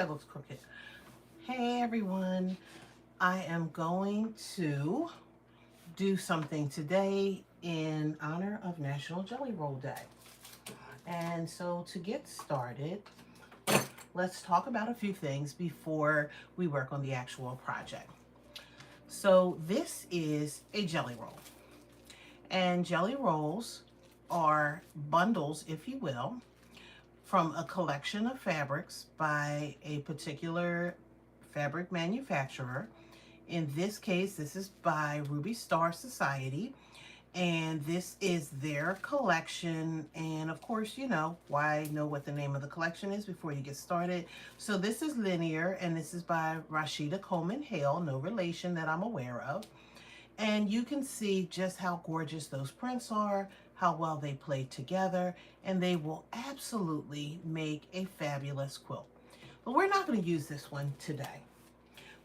that looks crooked. Hey everyone, I am going to do something today in honor of National Jelly Roll Day. And so to get started, let's talk about a few things before we work on the actual project. So this is a jelly roll. And jelly rolls are bundles, if you will, from a collection of fabrics by a particular fabric manufacturer. In this case, this is by Ruby Star Society, and this is their collection. And of course, you know, why know what the name of the collection is before you get started. So this is Linear, and this is by Rashida Coleman Hale, no relation that I'm aware of. And you can see just how gorgeous those prints are, how well they play together, and they will absolutely make a fabulous quilt. But we're not going to use this one today.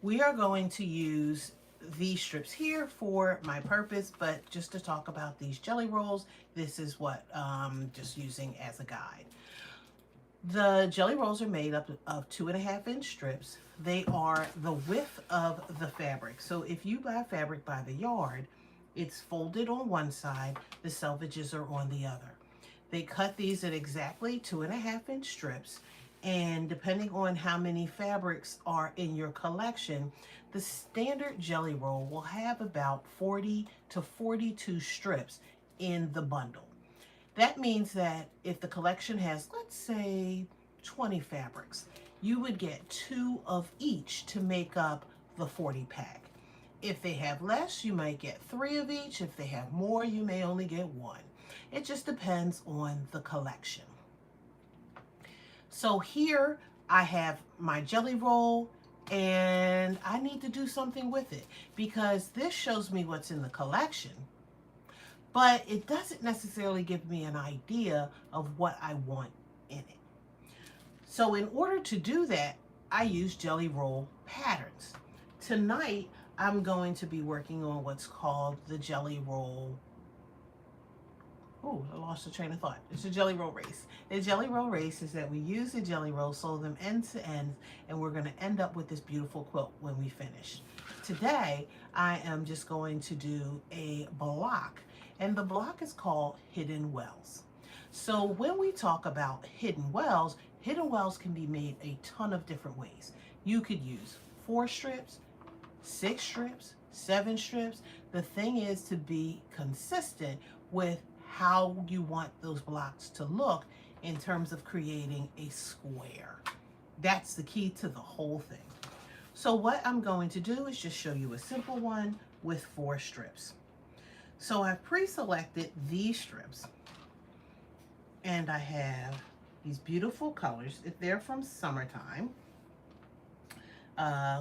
We are going to use these strips here for my purpose, but just to talk about these jelly rolls, this is what just using as a guide. The jelly rolls are made up of 2.5-inch strips. They are the width of the fabric. So if you buy fabric by the yard, it's folded on one side, the selvages are on the other. They cut these at exactly 2.5-inch strips, and depending on how many fabrics are in your collection, the standard jelly roll will have about 40 to 42 strips in the bundle. That means that if the collection has, let's say, 20 fabrics, you would get 2 of each to make up the 40 pack. If they have less, you might get 3 of each. If they have more, you may only get 1. It just depends on the collection. So here I have my jelly roll, and I need to do something with it because this shows me what's in the collection, but it doesn't necessarily give me an idea of what I want in it. So in order to do that, I use jelly roll patterns. Tonight, I'm going to be working on what's called the jelly roll. Oh, I lost the train of thought. It's a jelly roll race. The jelly roll race is that we use the jelly roll, sew them end to end, and we're going to end up with this beautiful quilt when we finish. Today, I am just going to do a block, and the block is called Hidden Wells. So when we talk about hidden wells can be made a ton of different ways. You could use 4 strips, 6 strips, 7 strips. The thing is to be consistent with how you want those blocks to look in terms of creating a square. That's the key to the whole thing. So what I'm going to do is just show you a simple one with 4 strips. So I've pre-selected these strips, and I have these beautiful colors. They're from Summertime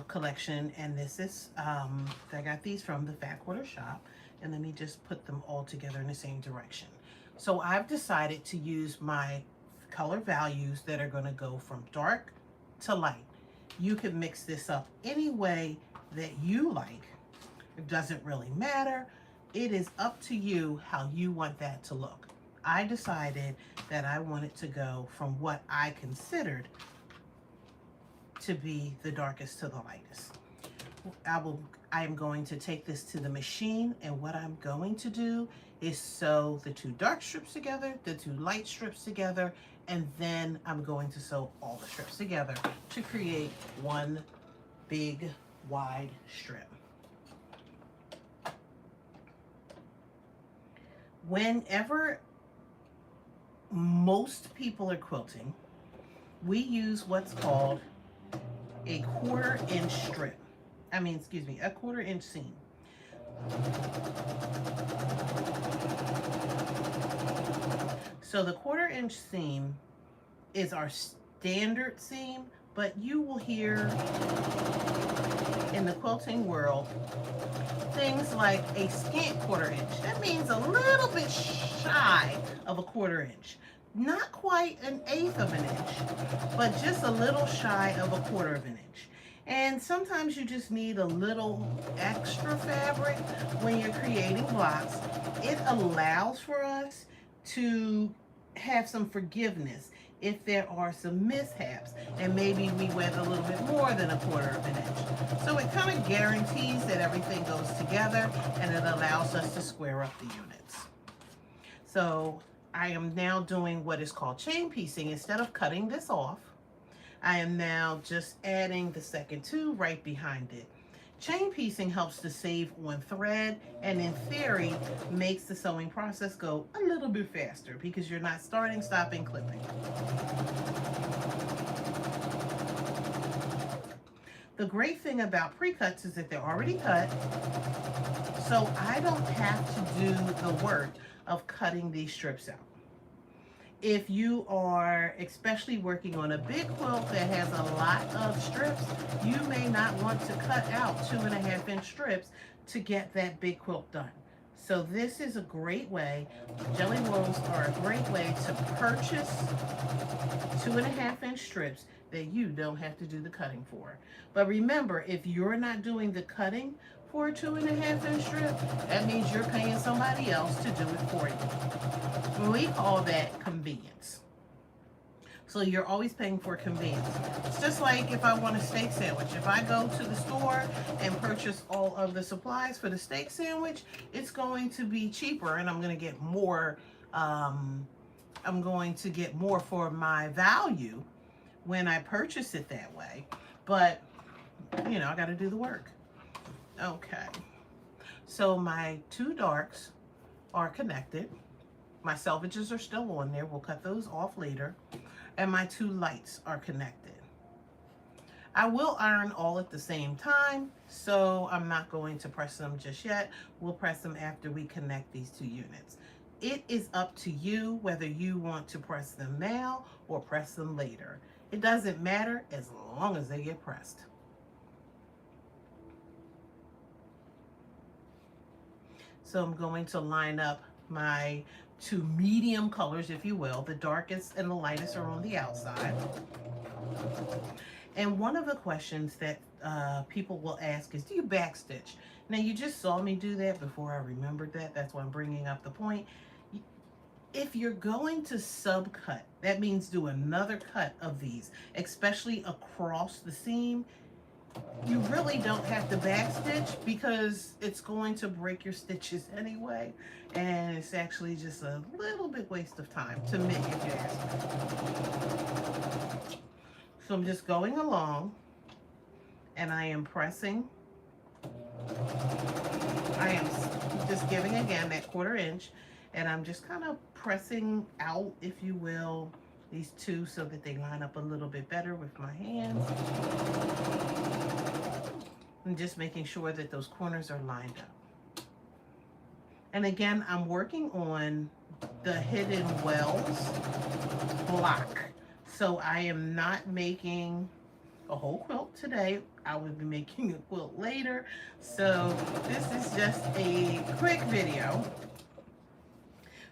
collection, and this is I got these from the Fat Quarter Shop, and let me just put them all together in the same direction. So I've decided to use my color values that are going to go from dark to light. You can mix this up any way that you like. It doesn't really matter. It is up to you how you want that to look. I decided that I wanted to go from what I considered to be the darkest to the lightest. I am going to take this to the machine, and what I'm going to do is sew the 2 dark strips together, the 2 light strips together, and then I'm going to sew all the strips together to create one big wide strip. Whenever most people are quilting, we use what's called a 1/4-inch strip. A 1/4-inch seam. So the 1/4-inch seam is our standard seam, but you will hear in the quilting world things like a scant 1/4 inch. That means a little bit shy of a 1/4 inch. Not quite 1/8 of an inch, but just a little shy of a 1/4 of an inch. And sometimes you just need a little extra fabric when you're creating blocks. It allows for us to have some forgiveness if there are some mishaps, and maybe we went a little bit more than 1/4 of an inch. So it kind of guarantees that everything goes together, and it allows us to square up the units. So I am now doing what is called chain piecing. Instead of cutting this off, I am now just adding the second 2 right behind it. Chain piecing helps to save on thread, and in theory makes the sewing process go a little bit faster because you're not starting, stopping, clipping. The great thing about pre-cuts is that they're already cut, so I don't have to do the work of cutting these strips out. If you are especially working on a big quilt that has a lot of strips, you may not want to cut out 2.5 inch strips to get that big quilt done. So this is a great way, jelly rolls are a great way to purchase 2.5 inch strips that you don't have to do the cutting for. But remember, if you're not doing the cutting for a 2.5 inch strip, that means you're paying somebody else to do it for you. We call that convenience. So you're always paying for convenience. It's just like if I want a steak sandwich. If I go to the store and purchase all of the supplies for the steak sandwich, it's going to be cheaper, and I'm going to get more. I'm going to get more for my value when I purchase it that way. But you know, I got to do the work. Okay. So my 2 darks are connected. My selvages are still on there. We'll cut those off later. And my 2 lights are connected. I will iron all at the same time, so I'm not going to press them just yet. We'll press them after we connect these 2 units. It is up to you whether you want to press them now or press them later. It doesn't matter as long as they get pressed. So I'm going to line up my 2 medium colors, if you will. The darkest and the lightest are on the outside. And one of the questions that people will ask is, do you backstitch? Now, you just saw me do that before I remembered that. That's why I'm bringing up the point. If you're going to subcut, that means do another cut of these, especially across the seam. You really don't have to backstitch because it's going to break your stitches anyway, and it's actually just a little bit waste of time to me, if you ask me. So I'm just going along, and I am pressing. I am just giving again that 1/4 inch, and I'm just kind of pressing out, if you will, these 2 so that they line up a little bit better with my hands. And just making sure that those corners are lined up. And again, I'm working on the Hidden Wells block. So I am not making a whole quilt today. I will be making a quilt later. So this is just a quick video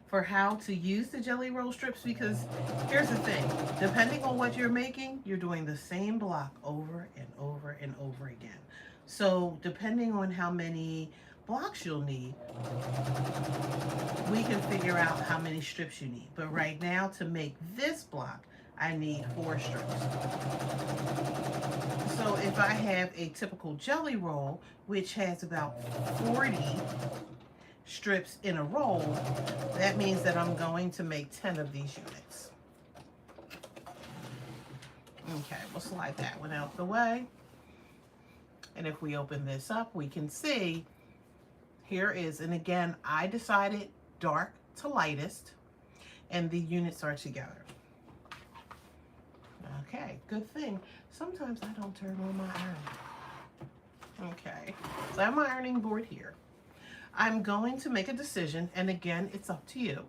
for how to use the jelly roll strips, because here's the thing, depending on what you're making, you're doing the same block over and over and over again. So depending on how many blocks you'll need, we can figure out how many strips you need. But right now, to make this block, I need 4 strips. So if I have a typical jelly roll, which has about 40 strips in a roll, that means that I'm going to make 10 of these units. Okay, we'll slide that one out the way. And if we open this up, we can see here is, and again, I decided dark to lightest, and the units are together. Okay, good thing. Sometimes I don't turn on my iron. Okay, so I have my ironing board here. I'm going to make a decision, and again, it's up to you.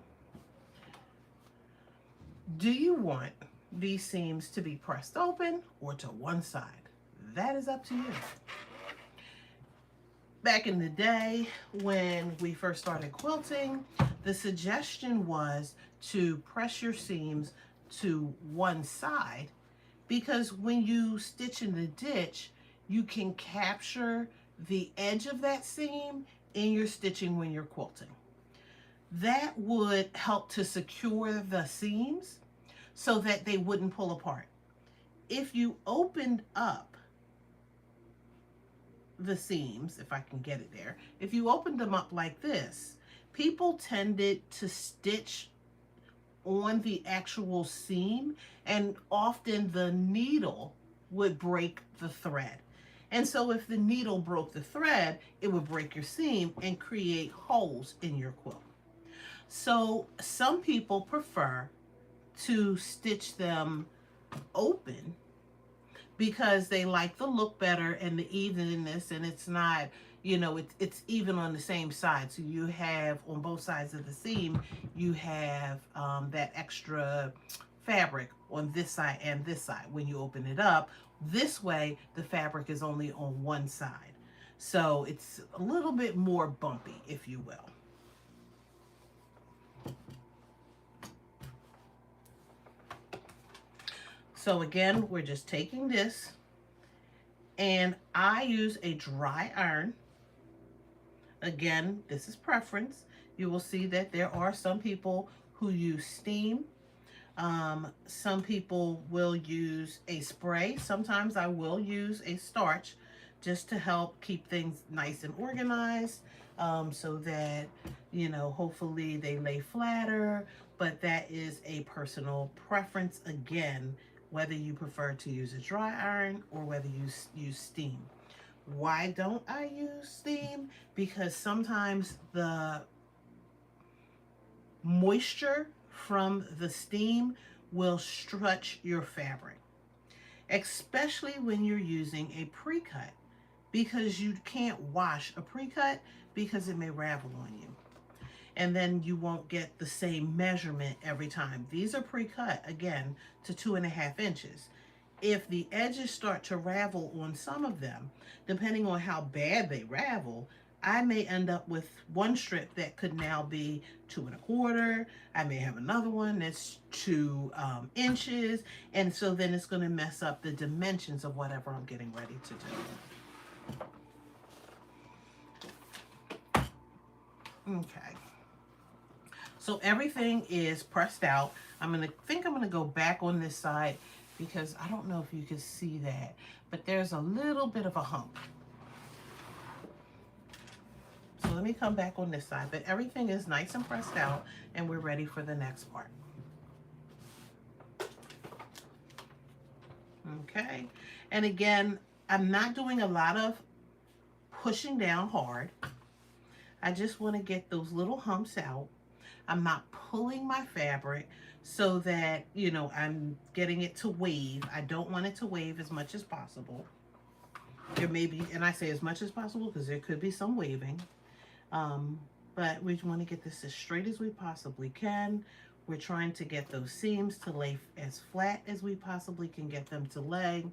Do you want these seams to be pressed open or to one side? That is up to you. Back in the day, when we first started quilting, the suggestion was to press your seams to one side, because when you stitch in the ditch, you can capture the edge of that seam in your stitching when you're quilting. That would help to secure the seams so that they wouldn't pull apart. If you opened up the seams, if I can get it there, if you opened them up like this, people tended to stitch on the actual seam, and often the needle would break the thread. And so if the needle broke the thread, it would break your seam and create holes in your quilt. So some people prefer to stitch them open because they like the look better and the evenness, and it's not, it's even on the same side. So you have on both sides of the seam, you have that extra fabric on this side and this side. When you open it up this way, the fabric is only on one side. So it's a little bit more bumpy, if you will. So again, we're just taking this, and I use a dry iron. Again, this is preference. You will see that there are some people who use steam. Some people will use a spray. Sometimes I will use a starch just to help keep things nice and organized, so that, hopefully they lay flatter. But that is a personal preference, again, whether you prefer to use a dry iron or whether you use steam. Why don't I use steam? Because sometimes the moisture from the steam will stretch your fabric, especially when you're using a pre-cut, because you can't wash a pre-cut because it may ravel on you. And then you won't get the same measurement every time. These are pre-cut, again, to 2.5 inches. If the edges start to ravel on some of them, depending on how bad they ravel, I may end up with one strip that could now be 2.25. I may have another one that's 2 inches. And so then it's going to mess up the dimensions of whatever I'm getting ready to do. Okay. So everything is pressed out. I'm going to go back on this side because I don't know if you can see that, but there's a little bit of a hump. So let me come back on this side, but everything is nice and pressed out, and we're ready for the next part. Okay. And again, I'm not doing a lot of pushing down hard. I just want to get those little humps out. I'm not pulling my fabric so that, I'm getting it to wave. I don't want it to wave as much as possible. There may be, and I say as much as possible because there could be some waving. But we want to get this as straight as we possibly can. We're trying to get those seams to lay as flat as we possibly can get them to lay.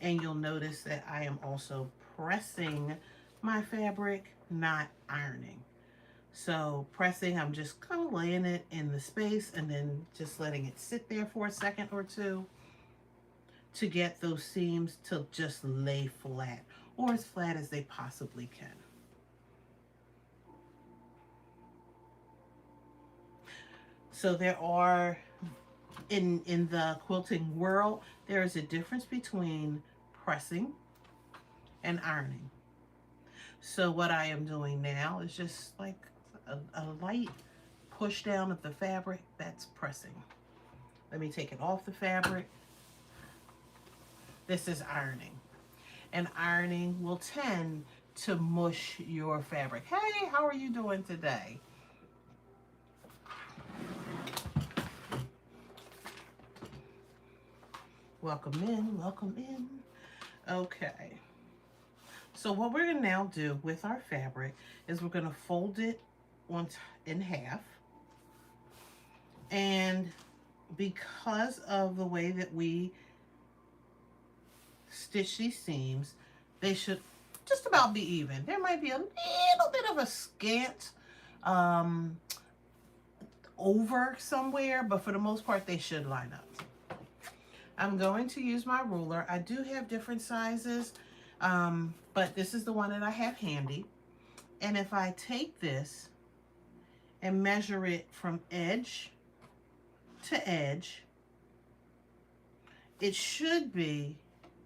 And you'll notice that I am also pressing my fabric, not ironing. So pressing, I'm just kind of laying it in the space and then just letting it sit there for a second or two to get those seams to just lay flat, or as flat as they possibly can. So there are, in the quilting world, there is a difference between pressing and ironing. So what I am doing now is just like a light push down of the fabric. That's pressing. Let me take it off the fabric. This is ironing. And ironing will tend to mush your fabric. Hey, how are you doing today? Welcome in, welcome in. Okay. So what we're going to now do with our fabric is we're going to fold it in half. And because of the way that we stitch these seams, they should just about be even. There might be a little bit of a scant over somewhere, but for the most part, they should line up. I'm going to use my ruler. I do have different sizes, but this is the one that I have handy. And if I take this and measure it from edge to edge, it should be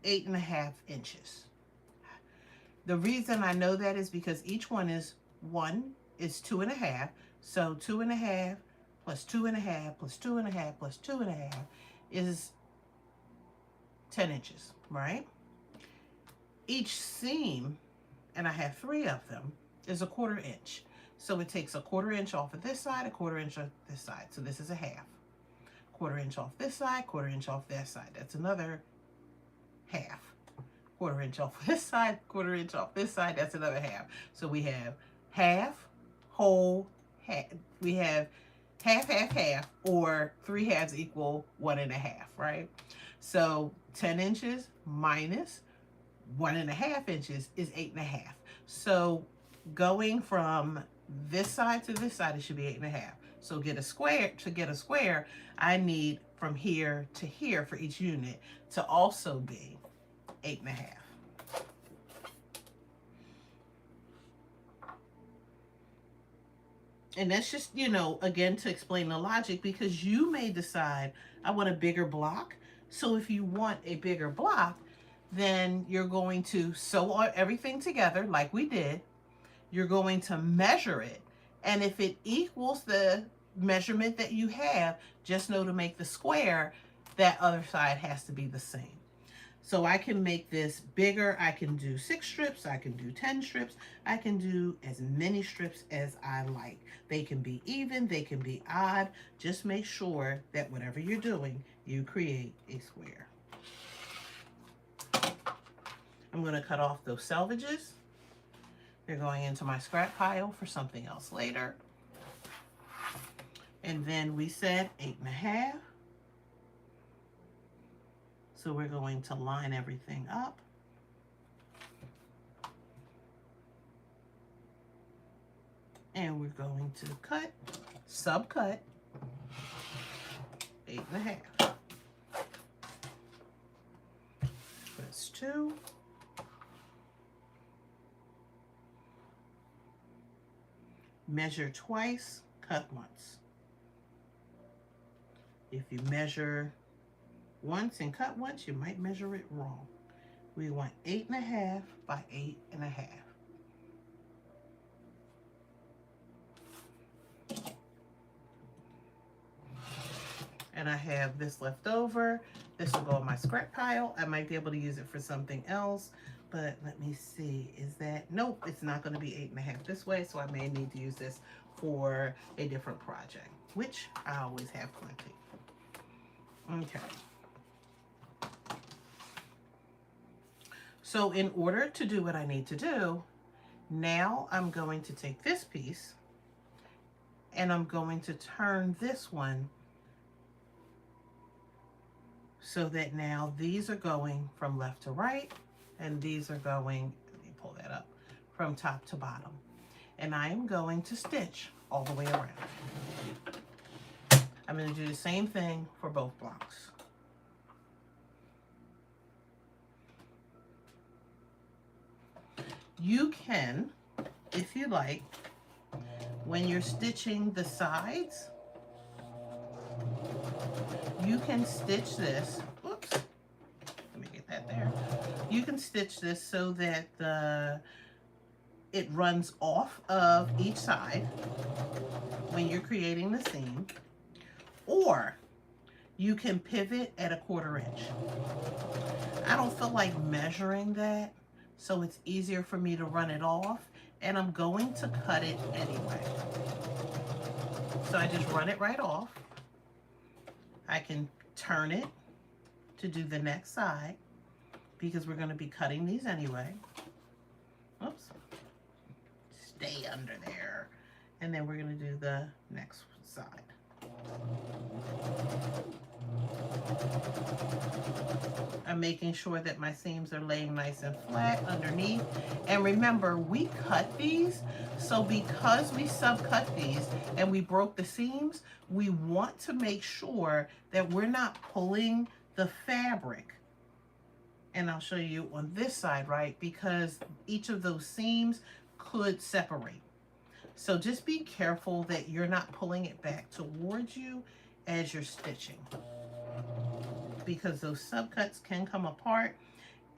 8.5 inches. The reason I know that is because each one is 2.5. So 2.5 plus 2.5 plus 2.5 plus 2.5 is 10 inches, right? Each seam, and I have 3 of them, is a 1/4 inch. So it takes a 1/4 inch off of this side, a 1/4 inch off this side. So this is a half. 1/4 inch off this side, 1/4 inch off that side. That's another half. 1/4 inch off this side, 1/4 inch off this side. That's another half. So we have half, whole, half. We have half, half, half, or 3 halves equal 1.5, right? So 10 inches minus 1.5 inches is 8.5. So going from this side to this side, it should be 8.5. So to get a square, I need from here to here for each unit to also be 8.5. And that's just, again, to explain the logic, because you may decide, I want a bigger block. So if you want a bigger block, then you're going to sew everything together like we did. You're going to measure it. And if it equals the measurement that you have, just know to make the square, that other side has to be the same. So I can make this bigger. I can do 6 strips. I can do 10 strips. I can do as many strips as I like. They can be even. They can be odd. Just make sure that whatever you're doing, you create a square. I'm going to cut off those selvages. They're going into my scrap pile for something else later. And then we said 8.5. So we're going to line everything up. And we're going to cut, subcut, 8.5. That's 2. Measure twice, cut once. If you measure once and cut once, you might measure it wrong. We want 8.5 by 8.5. And I have this left over. This will go in my scrap pile. I might be able to use it for something else, but let me see. Is that, nope, it's not going to be 8.5 this way, so I may need to use this for a different project, which I always have plenty. Okay. So in order to do what I need to do, now I'm going to take this piece and I'm going to turn this one so that now these are going from left to right and these are going, let me pull that up, from top to bottom. And I am going to stitch all the way around. I'm going to do the same thing for both blocks. You can, if you like, when you're stitching the sides, you can stitch this. Whoops. Let me get that there. You can stitch this so that it runs off of each side when you're creating the seam. Or you can pivot at 1/4 inch. I don't feel like measuring that, so it's easier for me to run it off, and I'm going to cut it anyway. So I just run it right off. I can turn it to do the next side because we're going to be cutting these anyway. Oops. Stay under there. And then we're going to do the next side. I'm making sure that my seams are laying nice and flat underneath. And remember, we cut these, so because we subcut these and we broke the seams, we want to make sure that we're not pulling the fabric. And I'll show you on this side, right? Because each of those seams could separate. So just be careful that you're not pulling it back towards you as you're stitching. because those subcuts can come apart,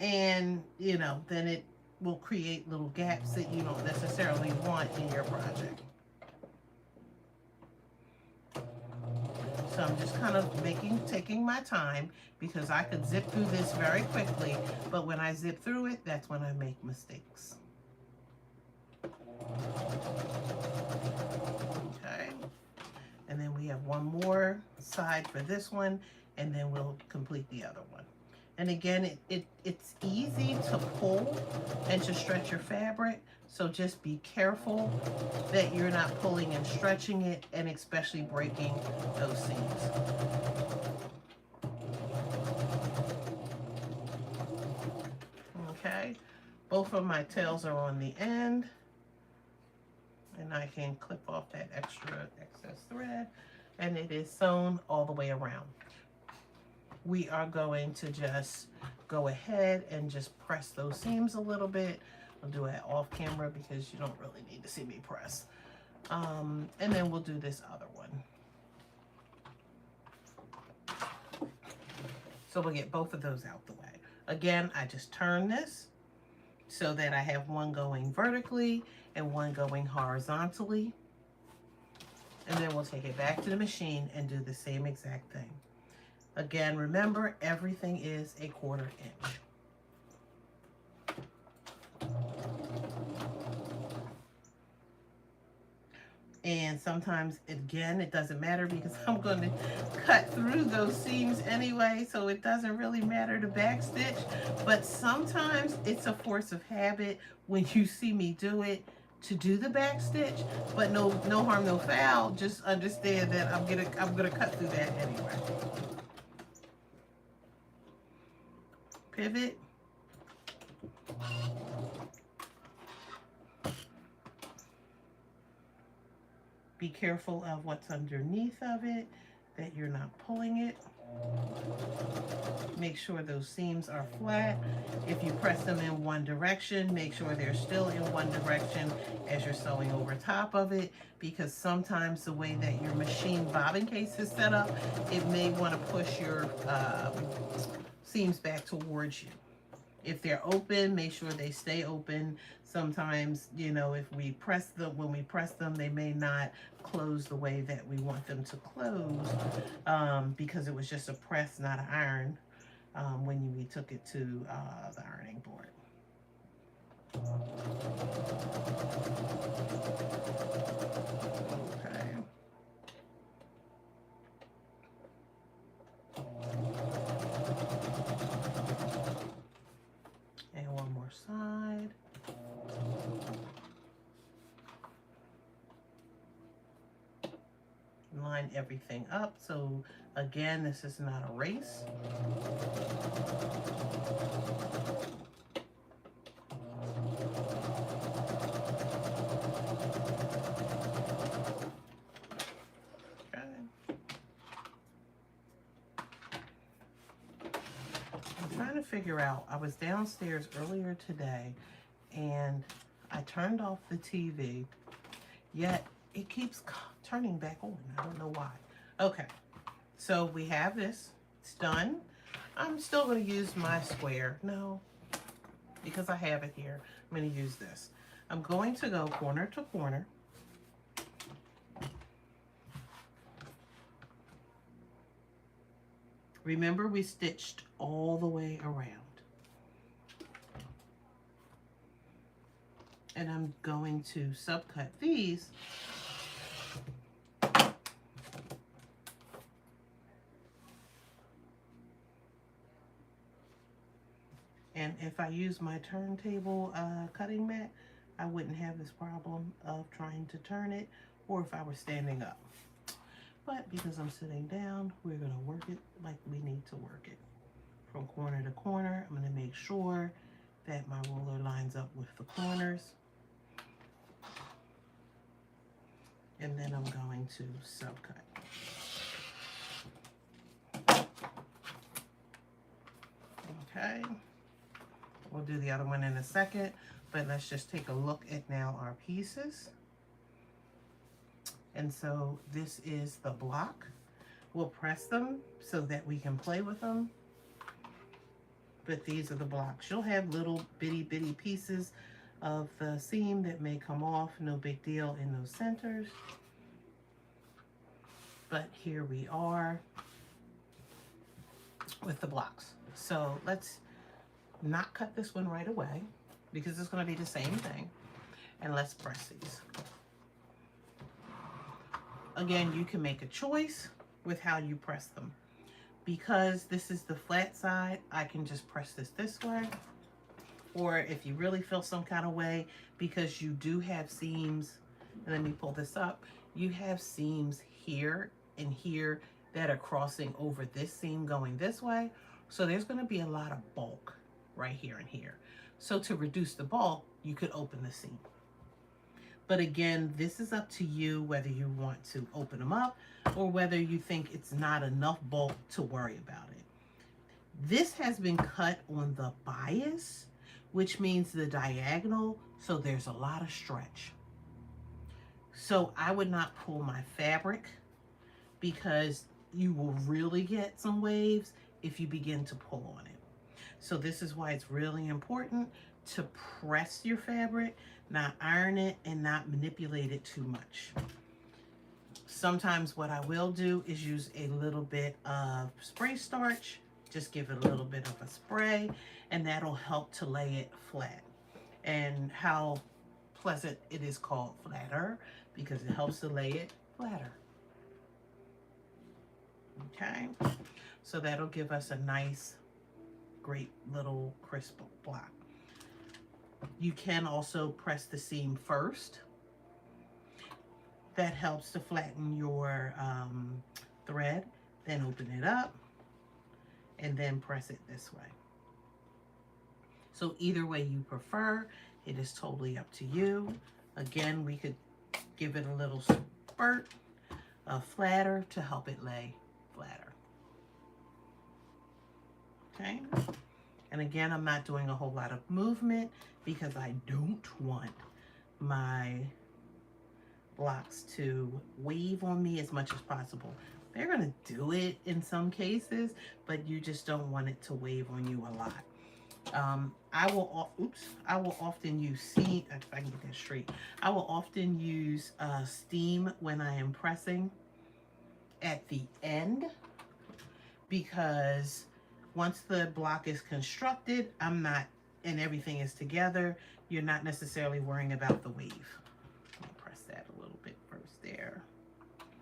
and you know, then it will create little gaps that you don't necessarily want in your project. So I'm just kind of taking my time, because I could zip through this very quickly, but when I zip through it, that's when I make mistakes. Okay. And then we have one more side for this one, and then we'll complete the other one. And again, it's easy to pull and to stretch your fabric, so just be careful that you're not pulling and stretching it, and especially breaking those seams. Okay, both of my tails are on the end, and I can clip off that excess thread, and it is sewn all the way around. We are going to just go ahead and just press those seams a little bit. I'll do it off camera because you don't really need to see me press. And then we'll do this other one. So we'll get both of those out the way. Again, I just turn this so that I have one going vertically and one going horizontally. And then we'll take it back to the machine and do the same exact thing. Again, remember, everything is a 1/4 inch. And sometimes, again, it doesn't matter because I'm going to cut through those seams anyway, so it doesn't really matter to backstitch. But sometimes it's a force of habit when you see me do it to do the backstitch. But no harm, no foul. Just understand that I'm gonna cut through that anyway. Pivot. Be careful of what's underneath of it, that you're not pulling it. Make sure those seams are flat. If you press them in one direction, make sure they're still in one direction as you're sewing over top of it, because sometimes the way that your machine bobbin case is set up, it may want to push your seams back towards you. If they're open, make sure they stay open. Sometimes, you know, if we press them, when we press them, they may not close the way that we want them to close, because it was just a press, not an iron, when we took it to the ironing board. Okay. And one more side. Line everything up. So again, this is not a race. Figure out, I was downstairs earlier today and I turned off the TV, yet it keeps turning back on. I don't know why. Okay, so we have this. It's done. I'm still going to use my square. No, because I have it here. I'm going to use this. I'm going to go corner to corner. Remember, we stitched all the way around. And I'm going to subcut these. And if I use my turntable cutting mat, I wouldn't have this problem of trying to turn it, or if I were standing up. But because I'm sitting down, we're going to work it like we need to work it. From corner to corner, I'm going to make sure that my ruler lines up with the corners. And then I'm going to subcut. Okay. We'll do the other one in a second, but let's just take a look at now our pieces. And so this is the block. we'll press them so that we can play with them. But these are the blocks. You'll have little bitty pieces of the seam that may come off. No big deal in those centers. But here we are with the blocks. So let's not cut this one right away because it's going to be the same thing. And let's press these. Again, you can make a choice with how you press them. Because this is the flat side, I can just press this way. Or if you really feel some kind of way, because you do have seams, and let me pull this up, you have seams here and here that are crossing over this seam going this way. So there's going to be a lot of bulk right here and here. So to reduce the bulk, you could open the seam. But again, this is up to you whether you want to open them up or whether you think it's not enough bulk to worry about it. This has been cut on the bias, which means the diagonal, so there's a lot of stretch. So I would not pull my fabric because you will really get some waves if you begin to pull on it. So this is why it's really important to press your fabric, not iron it and not manipulate it too much. Sometimes what I will do is use a little bit of spray starch, just give it a little bit of a spray, and that'll help to lay it flat. And how pleasant it is called flatter, because it helps to lay it flatter. Okay, so that'll give us a nice, great little crisp block. You can also press the seam first. That helps to flatten your thread. Then open it up and then press it this way. So either way you prefer, it is totally up to you. Again, we could give it a little spurt of flatter to help it lay flatter. Okay. And again, I'm not doing a whole lot of movement because I don't want my blocks to wave on me as much as possible. They're going to do it in some cases, but you just don't want it to wave on you a lot. I will often use steam, if I can get that straight. I will often use steam when I am pressing at the end, because once the block is constructed, and everything is together, you're not necessarily worrying about the wave. Let me press that a little bit first there.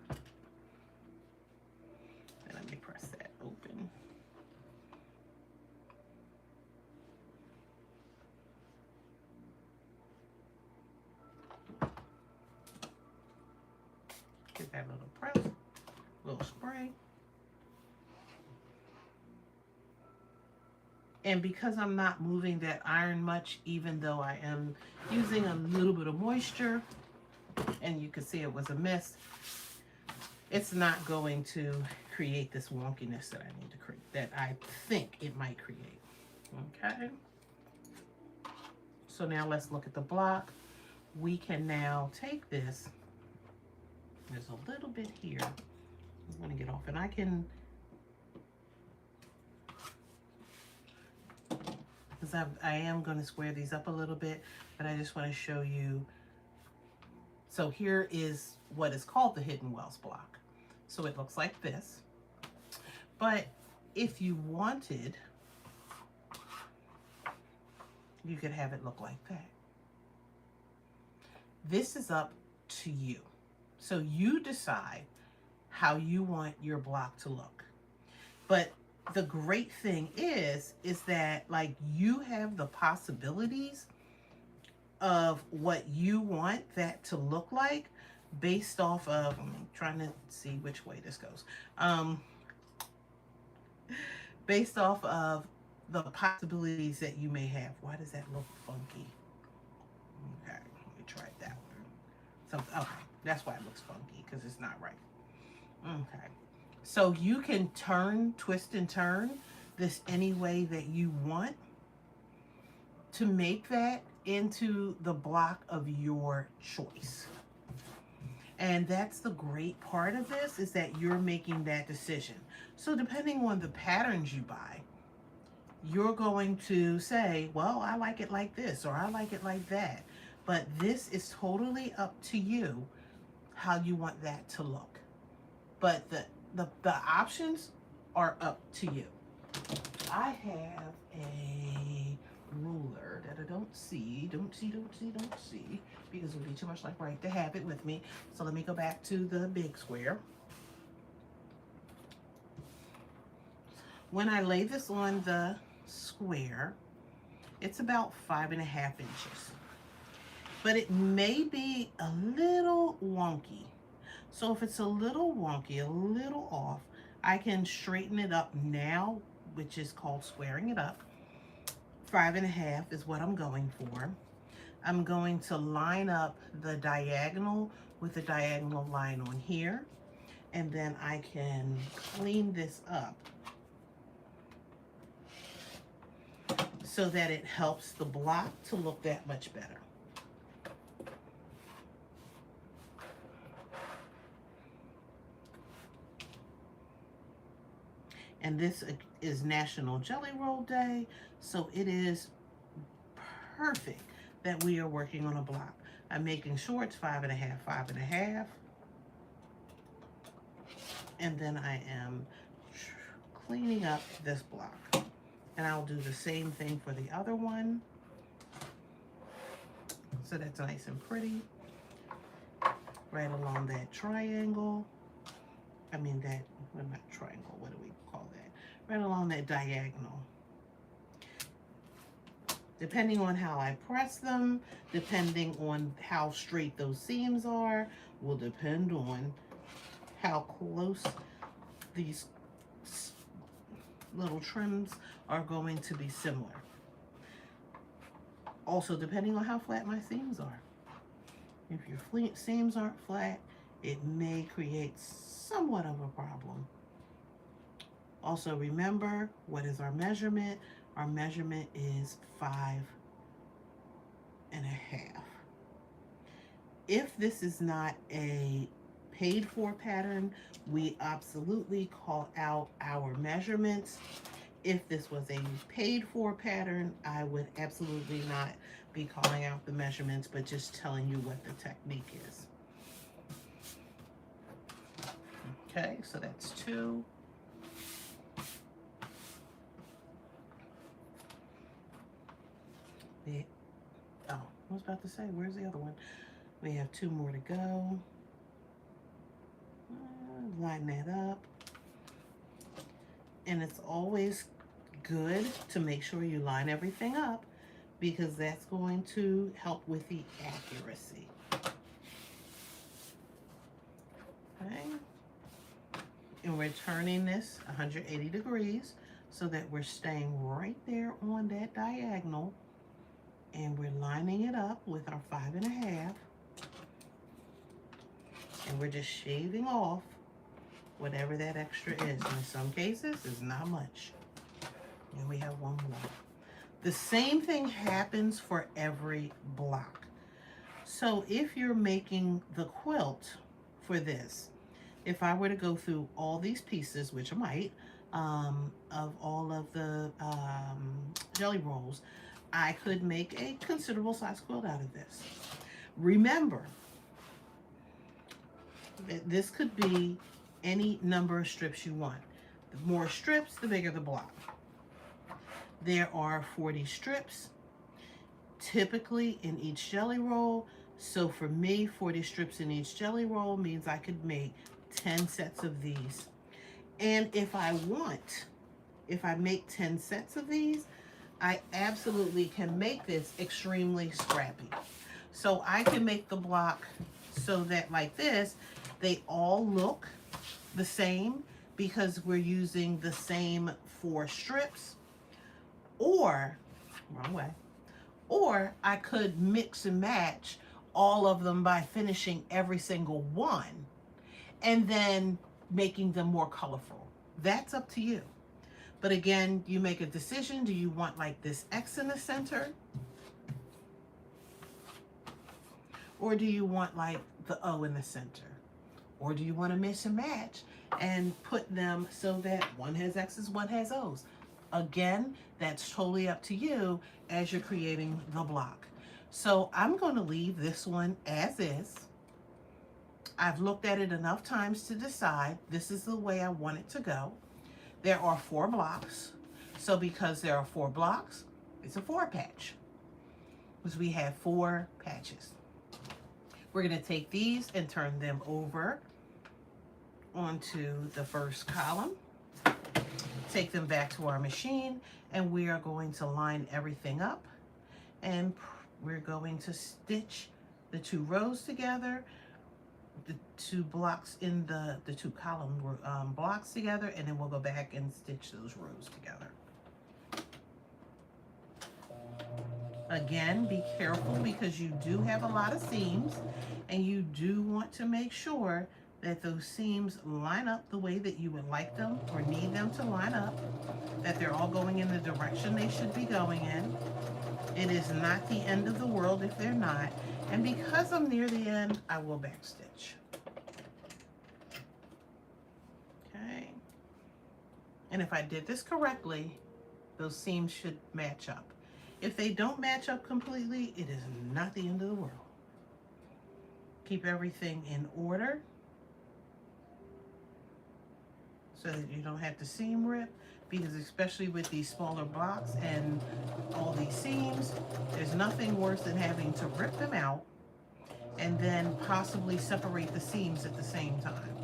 And let me press that open. Give that a little press, a little spray. And because I'm not moving that iron much, even though I am using a little bit of moisture, and you can see it was a mist, it's not going to create this wonkiness that I need to create, that I think it might create. Okay. So now let's look at the block. We can now take this. There's a little bit here. I'm going to get off, and I can, because I am going to square these up a little bit, but I just want to show you. So here is what is called the Hidden Wells block. So it looks like this. But if you wanted, you could have it look like that. This is up to you. So you decide how you want your block to look. But the great thing is that like you have the possibilities of what you want that to look like based off of, I'm trying to see which way this goes. Based off of the possibilities that you may have. Why does that look funky? Okay, let me try that one. Okay, that's why it looks funky, because it's not right. Okay. So you can twist and turn this any way that you want to make that into the block of your choice. And that's the great part of this, is that you're making that decision. So depending on the patterns you buy, you're going to say, well, I like it like this, or I like it like that. But this is totally up to you how you want that to look. But the options are up to you. I have a ruler that I don't see, because it would be too much like right to have it with me. So let me go back to the big square. When I lay this on the square, it's about 5.5 inches. But it may be a little wonky. So if it's a little wonky, a little off, I can straighten it up now, which is called squaring it up. 5.5 is what I'm going for. I'm going to line up the diagonal with the diagonal line on here, and then I can clean this up so that it helps the block to look that much better. And this is National Jelly Roll Day, so it is perfect that we are working on a block. I'm making sure it's 5.5, 5.5. And then I am cleaning up this block. And I'll do the same thing for the other one. So that's nice and pretty. Right along that triangle. I mean that, well, not triangle, what do we call that? Right along that diagonal. Depending on how I press them, depending on how straight those seams are, will depend on how close these little trims are going to be similar. Also, depending on how flat my seams are. If your seams aren't flat, it may create somewhat of a problem. Also, remember, what is our measurement? Our measurement is 5.5. If this is not a paid for pattern, we absolutely call out our measurements. If this was a paid for pattern, I would absolutely not be calling out the measurements, but just telling you what the technique is. Okay, so that's 2. Oh, I was about to say, where's the other one? We have 2 more to go. Line that up. And it's always good to make sure you line everything up, because that's going to help with the accuracy. Okay. And we're turning this 180 degrees so that we're staying right there on that diagonal, and we're lining it up with our 5.5, and we're just shaving off whatever that extra is. In some cases, it's not much. And we have 1 more. The same thing happens for every block. So if you're making the quilt for this, if I were to go through all these pieces, which I might, of all of the jelly rolls, I could make a considerable size quilt out of this. Remember, this could be any number of strips you want. The more strips, the bigger the block. There are 40 strips typically in each jelly roll. So for me, 40 strips in each jelly roll means I could make 10 sets of these. And if I make 10 sets of these, I absolutely can make this extremely scrappy. So I can make the block so that, like this, they all look the same because we're using the same 4 strips. Or, wrong way, or I could mix and match all of them by finishing every single one and then making them more colorful. That's up to you. But again, you make a decision. Do you want like this X in the center? Or do you want like the O in the center? Or do you want to mix and match and put them so that one has X's, one has O's? Again, that's totally up to you as you're creating the block. So I'm going to leave this one as is. I've looked at it enough times to decide this is the way I want it to go. There are 4 blocks. So because there are 4 blocks, it's a 4 patch. Because we have 4 patches. We're going to take these and turn them over onto the first column. Take them back to our machine, and we are going to line everything up, and we're going to stitch the 2 rows together, the 2 blocks in the 2 column blocks together, and then we'll go back and stitch those rows together. Again, be careful because you do have a lot of seams, and you do want to make sure that those seams line up the way that you would like them or need them to line up, that they're all going in the direction they should be going in. It is not the end of the world if they're not. And because I'm near the end, I will backstitch. Okay. And if I did this correctly, those seams should match up. If they don't match up completely, it is not the end of the world. Keep everything in order so that you don't have to seam rip, because especially with these smaller blocks and all these seams, there's nothing worse than having to rip them out and then possibly separate the seams at the same time.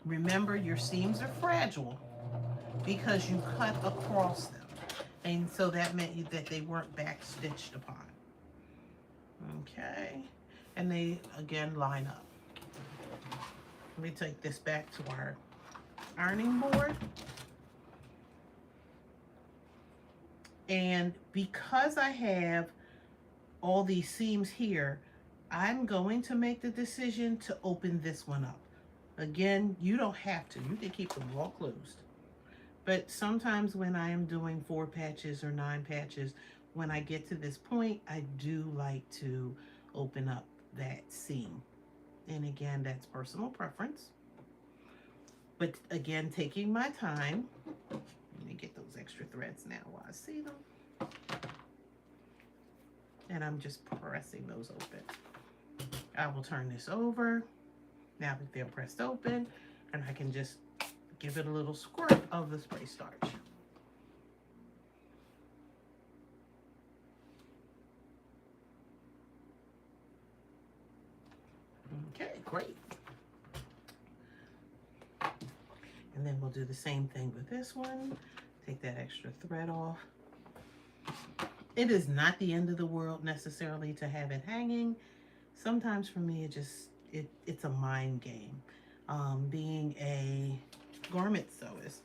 Remember, your seams are fragile because you cut across them, and so that meant that they weren't back stitched upon. Okay, and they again line up. Let me take this back to our ironing board. And because I have all these seams here, I'm going to make the decision to open this one up. Again, you don't have to. You can keep them all closed. But sometimes when I am doing 4 patches or 9 patches, when I get to this point, I do like to open up that seam. And again, that's personal preference. But again, taking my time. Let me get those extra threads now while I see them. And I'm just pressing those open. I will turn this over. Now that they're pressed open, and I can just give it a little squirt of the spray starch. Okay, great. And then we'll do the same thing with this one. Take that extra thread off. It is not the end of the world necessarily to have it hanging. Sometimes for me, it's a mind game. Being a garment sewist,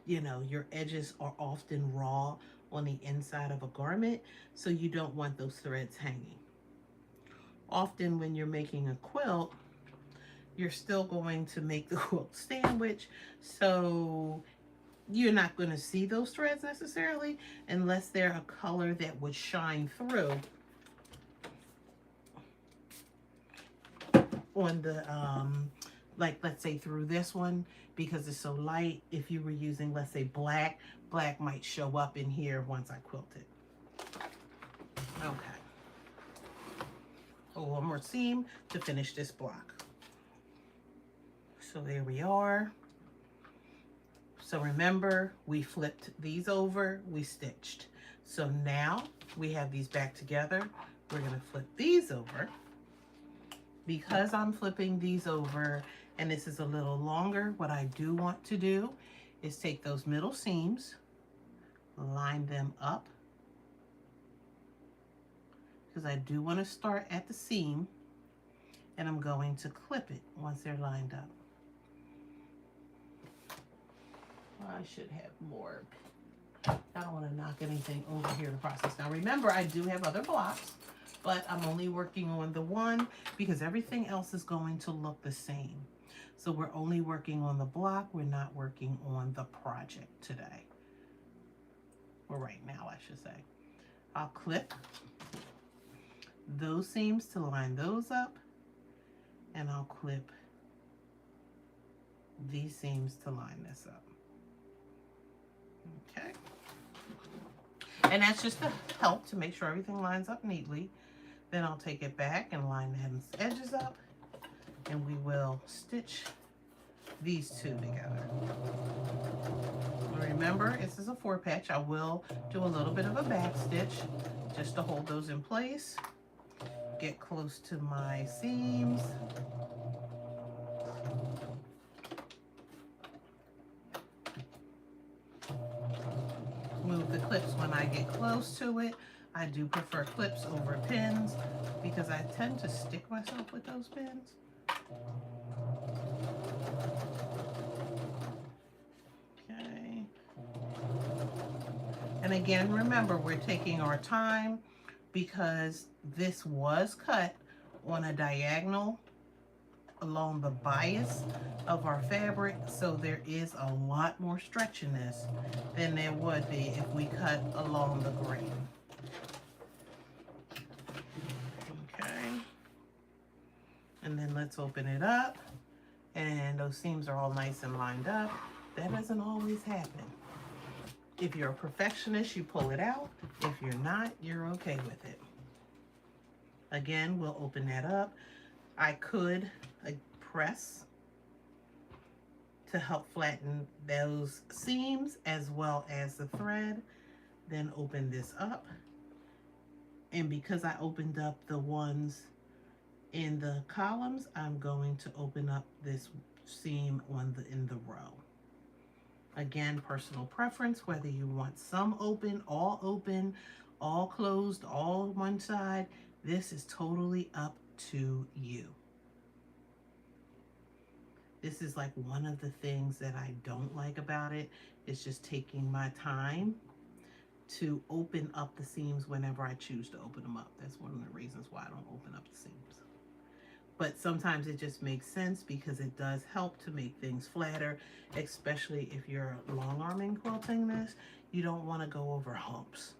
you know, your edges are often raw on the inside of a garment, so you don't want those threads hanging. Often when you're making a quilt, you're still going to make the quilt sandwich, so you're not going to see those threads necessarily unless they're a color that would shine through on the like, let's say through this one, because it's so light. If you were using, let's say, black might show up in here once I quilt it. Okay. Oh, one more seam to finish this block. So there we are. So remember, we flipped these over, we stitched. So now we have these back together. We're going to flip these over. Because I'm flipping these over and this is a little longer, what I do want to do is take those middle seams, line them up, because I do want to start at the seam, and I'm going to clip it once they're lined up. I should have more. I don't want to knock anything over here in the process. Now remember, I do have other blocks, but I'm only working on the one because everything else is going to look the same. So we're only working on the block. We're not working on the project today. Or right now, I should say. I'll clip those seams to line those up, and I'll clip these seams to line this up. Okay. And that's just to help to make sure everything lines up neatly. Then I'll take it back and line the edges up, and we will stitch these two together. Remember, this is a 4-patch. I will do a little bit of a back stitch just to hold those in place. Get close to my seams. Move the clips when I get close to it. I do prefer clips over pins because I tend to stick myself with those pins. Okay. And again, remember, we're taking our time because this was cut on a diagonal along the bias of our fabric, so there is a lot more stretch in this than there would be if we cut along the grain. Okay, and then let's open it up, and those seams are all nice and lined up. That doesn't always happen. If you're a perfectionist, you pull it out. If you're not, you're okay with it. Again, we'll open that up. I could press to help flatten those seams as well as the thread. Then open this up. And because I opened up the ones in the columns, I'm going to open up this seam in the row. Again, personal preference, whether you want some open, all closed, all one side. This is totally up to you. This is like one of the things that I don't like about it. It's just taking my time to open up the seams whenever I choose to open them up. That's one of the reasons why I don't open up the seams. But sometimes it just makes sense because it does help to make things flatter, especially if you're long arming quilting this. You don't want to go over humps.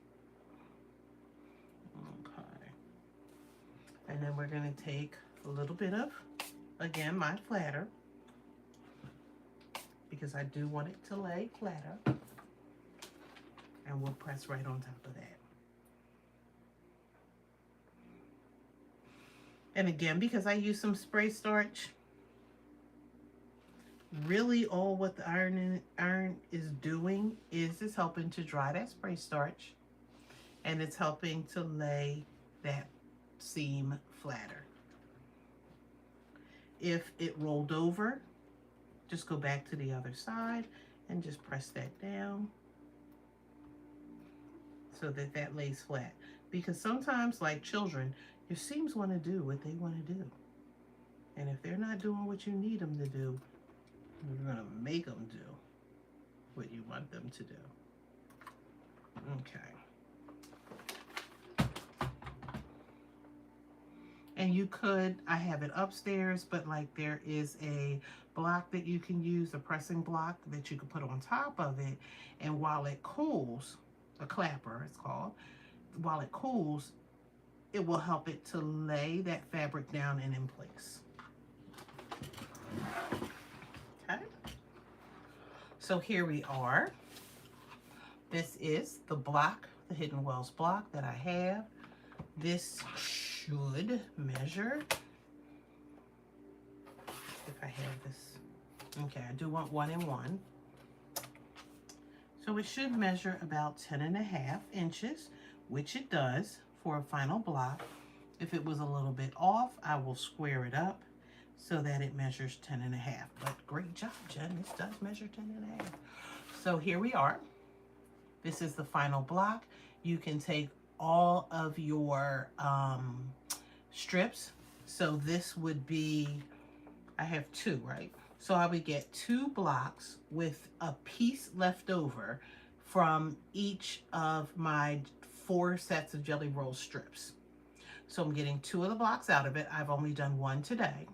Okay. And then we're going to take a little bit of, again, my flatter, because I do want it to lay flatter, and we'll press right on top of that. And again, because I use some spray starch, really all what the iron is doing is it's helping to dry that spray starch, and it's helping to lay that seam flatter. If it rolled over, just go back to the other side and just press that down so that that lays flat. Because sometimes, like children, your seams want to do what they want to do. And if they're not doing what you need them to do, you're going to make them do what you want them to do. Okay. And you could, I have it upstairs, but like there is a block that you can use, a pressing block that you can put on top of it. And while it cools, a clapper it's called, while it cools, it will help it to lay that fabric down and in place. Okay. So here we are. This is the block, the Hidden Wells block that I have. This should measure, if I have this, okay, I do want 1 and 1. So it should measure about 10.5 inches, which it does for a final block. If it was a little bit off, I will square it up so that it measures 10.5. But great job, Jen, this does measure 10.5. So here we are. This is the final block. You can take all of your strips. So this would be, I have 2, right? So I would get 2 blocks with a piece left over from each of my 4 sets of Jelly Roll strips. So I'm getting 2 of the blocks out of it. I've only done 1 today.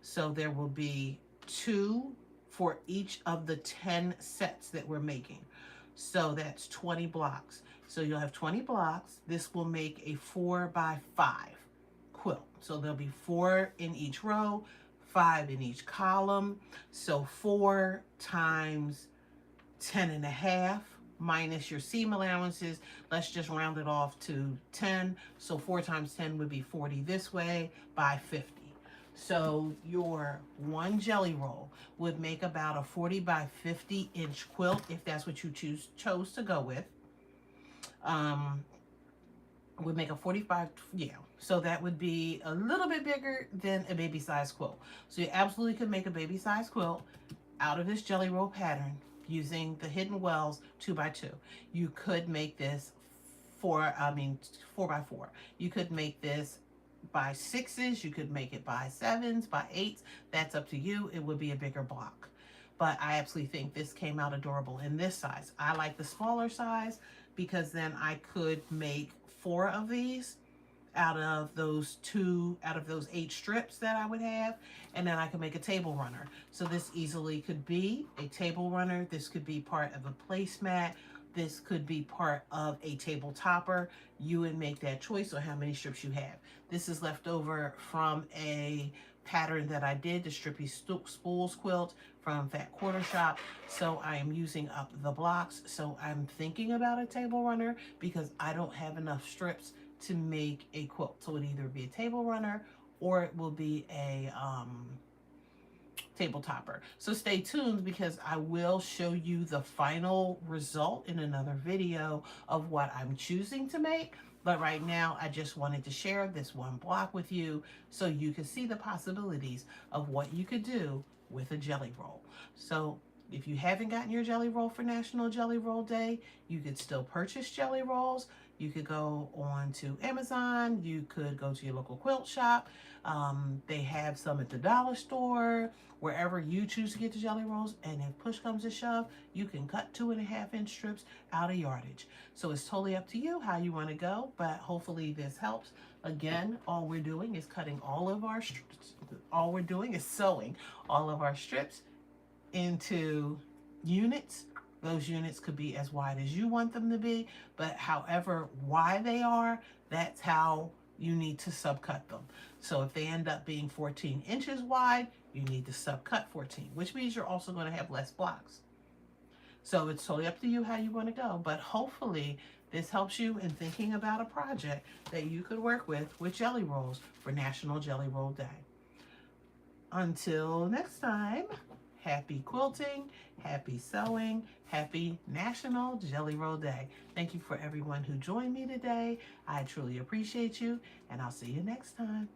So there will be 2 for each of the 10 sets that we're making. So that's 20 blocks. So you'll have 20 blocks. This will make a 4x5 quilt. So there'll be 4 in each row, 5 in each column. So 4 times 10.5 minus your seam allowances. Let's just round it off to 10. So 4 times 10 would be 40 this way by 50. So your one jelly roll would make about a 40 by 50 inch quilt if that's what you chose to go with. Would make a 45, yeah. So that would be a little bit bigger than a baby size quilt. So you absolutely could make a baby size quilt out of this jelly roll pattern using the Hidden Wells 2x2. You could make this 4x4. You could make this by 6s, you could make it by 7s, by 8s. That's up to you. It would be a bigger block. But I absolutely think this came out adorable in this size. I like the smaller size because then I could make 4 of these out of those 8 strips that I would have, and then I could make a table runner. So this easily could be a table runner. This could be part of a placemat. This could be part of a table topper. You would make that choice on how many strips you have. This is left over from a pattern that I did, the Strippy Spools quilt from Fat Quarter Shop. So I am using up the blocks. So I'm thinking about a table runner because I don't have enough strips to make a quilt. So it would either be a table runner or it will be a table topper. So stay tuned because I will show you the final result in another video of what I'm choosing to make. But right now, I just wanted to share this one block with you so you can see the possibilities of what you could do with a jelly roll. So if you haven't gotten your jelly roll for National Jelly Roll Day, you could still purchase jelly rolls. You could go on to Amazon. You could go to your local quilt shop. They have some at the dollar store, wherever you choose to get the jelly rolls. And if push comes to shove, you can cut 2.5-inch strips out of yardage. So it's totally up to you how you want to go, but hopefully this helps. Again, all we're doing is cutting all of our strips. All we're doing is sewing all of our strips into units. Those units could be as wide as you want them to be, but however wide they are, that's how you need to subcut them. So if they end up being 14 inches wide, you need to subcut 14, which means you're also going to have less blocks. So it's totally up to you how you want to go, but hopefully this helps you in thinking about a project that you could work with jelly rolls for National Jelly Roll Day. Until next time, happy quilting, happy sewing, happy National Jelly Roll Day. Thank you for everyone who joined me today. I truly appreciate you, and I'll see you next time.